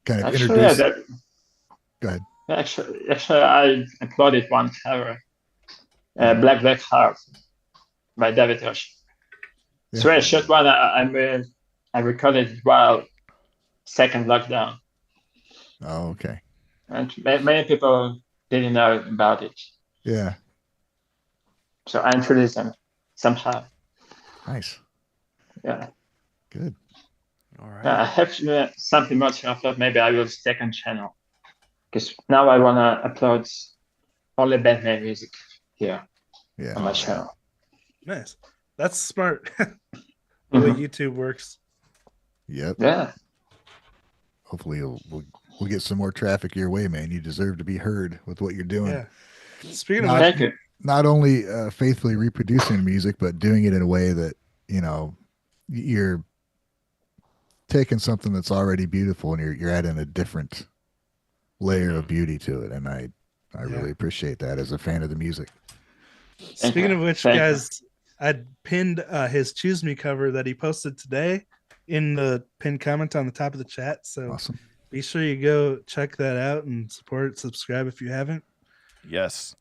Kind of Actually, introduce. Go ahead. Actually, I uploaded one cover, Black Heart by David Rush. It's a very short one. I recorded it while second lockdown. Oh, okay. And many people didn't know about it. Yeah. So I introduced them somehow. Nice. Yeah. Good. All right. I have something much to upload. Maybe I will second channel. Because now I want to upload only Band-Maid music here Yeah. on my channel. Nice. That's smart. The way YouTube works. Yep. Yeah. Hopefully we'll get some more traffic your way, man. You deserve to be heard with what you're doing. Yeah. Speaking Not- of Thank you. Not only faithfully reproducing music, but doing it in a way that, you're taking something that's already beautiful and you're adding a different layer of beauty to it. And I really appreciate that as a fan of the music. Speaking of which, Thank you. guys, I pinned his Choose Me cover that he posted today in the pinned comment on the top of the chat. So Awesome. be sure you go check that out and subscribe if you haven't. Yes.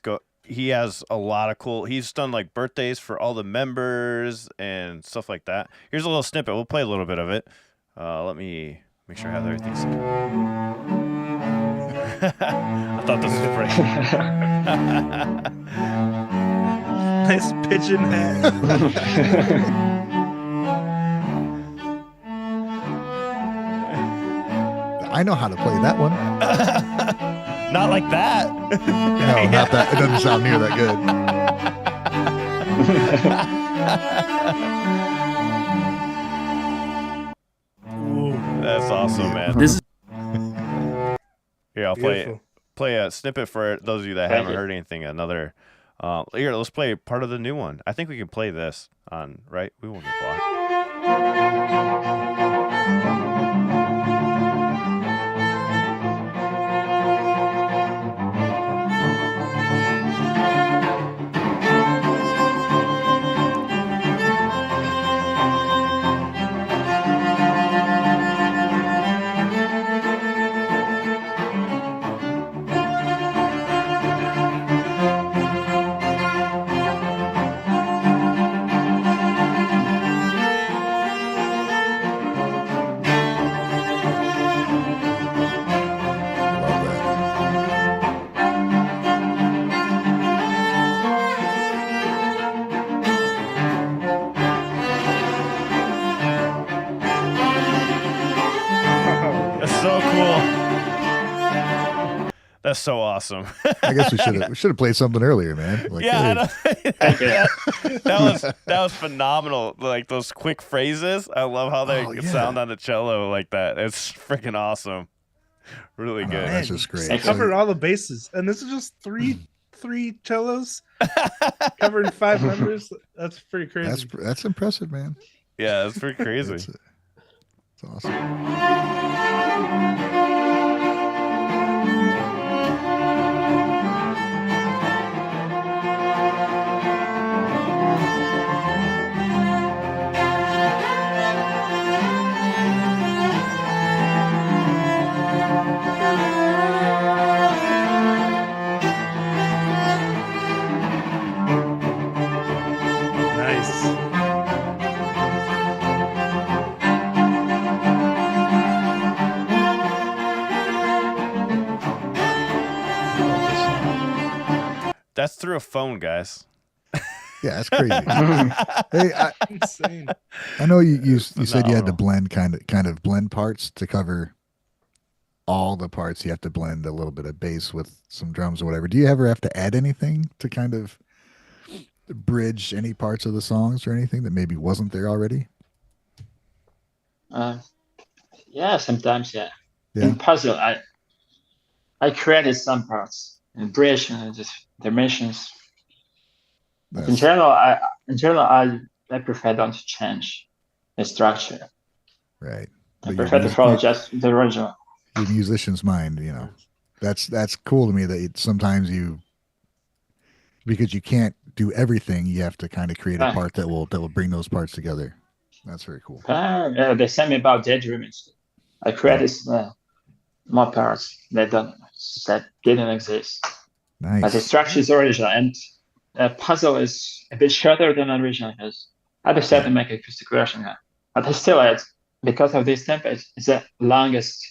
Go. He has a lot of cool. He's done like birthdays for all the members and stuff like that. Here's a little snippet. We'll play a little bit of it. Let me make sure I have everything set. I thought this was pretty. Nice pigeon hat. I know how to play that one. Not like that. No, not that. It doesn't sound near that good. Ooh, That's awesome, man. This is Here, I'll beautiful. play a snippet for those of you that Thank haven't you. heard anything. Another. Here, let's play part of the new one. I think we can play this on, right? We won't get blocked. Love that. That's so cool. That's so awesome. I guess we should have played something earlier, man. Like, Yeah, hey, that was phenomenal. Like those quick phrases. I love how they Oh, yeah. sound on the cello like that. It's freaking awesome. Really oh, good. that's just great. They covered all the bases, and this is just three cellos covering 5 members. That's pretty crazy. That's impressive, man. Yeah, it's pretty crazy. It's awesome. That's through a phone, guys. Yeah, that's crazy. Hey, Insane. I know you said you had to Phenomenal. blend kind of blend parts to cover all the parts. You have to blend a little bit of bass with some drums or whatever. Do you ever have to add anything to kind of bridge any parts of the songs or anything that maybe wasn't there already? Yeah, sometimes, yeah. Yeah. In puzzle, I created some parts in bridge and just dimensions. But in general, I prefer not to change the structure. Right. I But prefer to follow just the original. your musician's mind, you know, that's cool to me that sometimes because you can't do everything, you have to kind of create a Ah. part that will bring those parts together. That's very cool. Yeah, they sent me about daydreaming. I created more parts that didn't exist. But the Nice. structure is original, and puzzle is a bit shorter than original. Because I decided to make acoustic version, but I still had, because of this template, it's the longest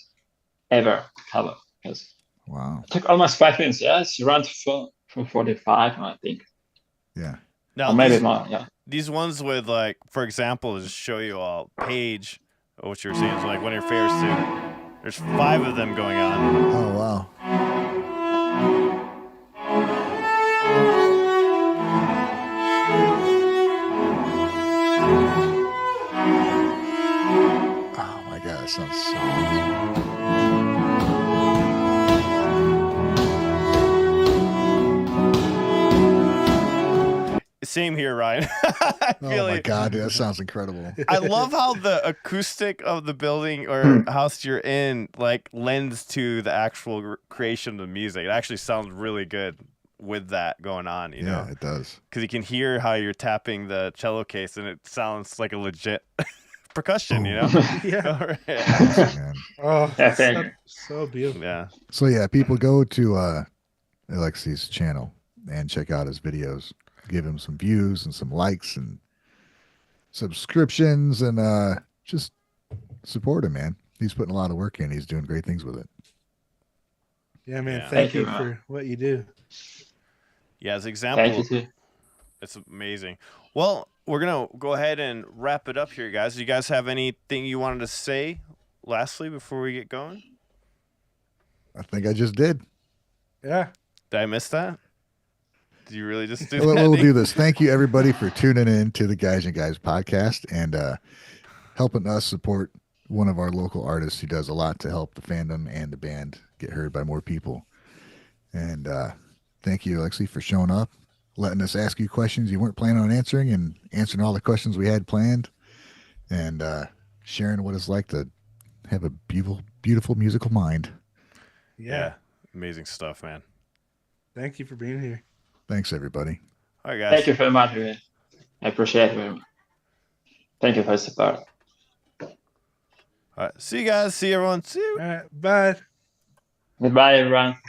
ever cover. Because Wow. it took almost 5 minutes. Yeah, it's around 45, I think. Yeah. Now, Or maybe more. Yeah. these ones with, like, for example, to show you all, Page, what you were saying is like one of your favorites too. There's 5 of them going on. Oh wow. Oh my god, that sounds so awesome. Same here, Ryan. I Oh feel my like- god, dude, that sounds incredible. I love how the acoustic of the building or house you're in like lends to the actual creation of the music. It actually sounds really good with that going on, you know? Yeah, it does. Because you can hear how you're tapping the cello case and it sounds like a legit percussion, you know? Yeah. All right. Awesome, man. Oh, Yeah, thank you. so beautiful. Yeah. So yeah, people go to Alexi's channel and check out his videos. Give him some views and some likes and subscriptions and just support him, man. He's putting a lot of work in. He's doing great things with it. Yeah, man. Yeah. Thank Thank you you, for what you do. Yeah, as an Thank you example, too. it's amazing. Well, we're going to go ahead and wrap it up here, guys. Do you guys have anything you wanted to say lastly before we get going? I think I just did. Yeah. Did I miss that? Did you really just do We'll, that? we'll do this. Thank you, everybody, for tuning in to the Gaijin Guys podcast and helping us support one of our local artists who does a lot to help the fandom and the band get heard by more people. And thank you, Alexi, for showing up, letting us ask you questions you weren't planning on answering, and answering all the questions we had planned, and sharing what it's like to have a beautiful musical mind. Yeah. Amazing stuff, man. Thank you for being here. Thanks, everybody. All right, guys. Thank you very much. I appreciate it very much. Thank you for the support. All right. See you guys. See everyone. See you. All right. Bye. Goodbye, everyone.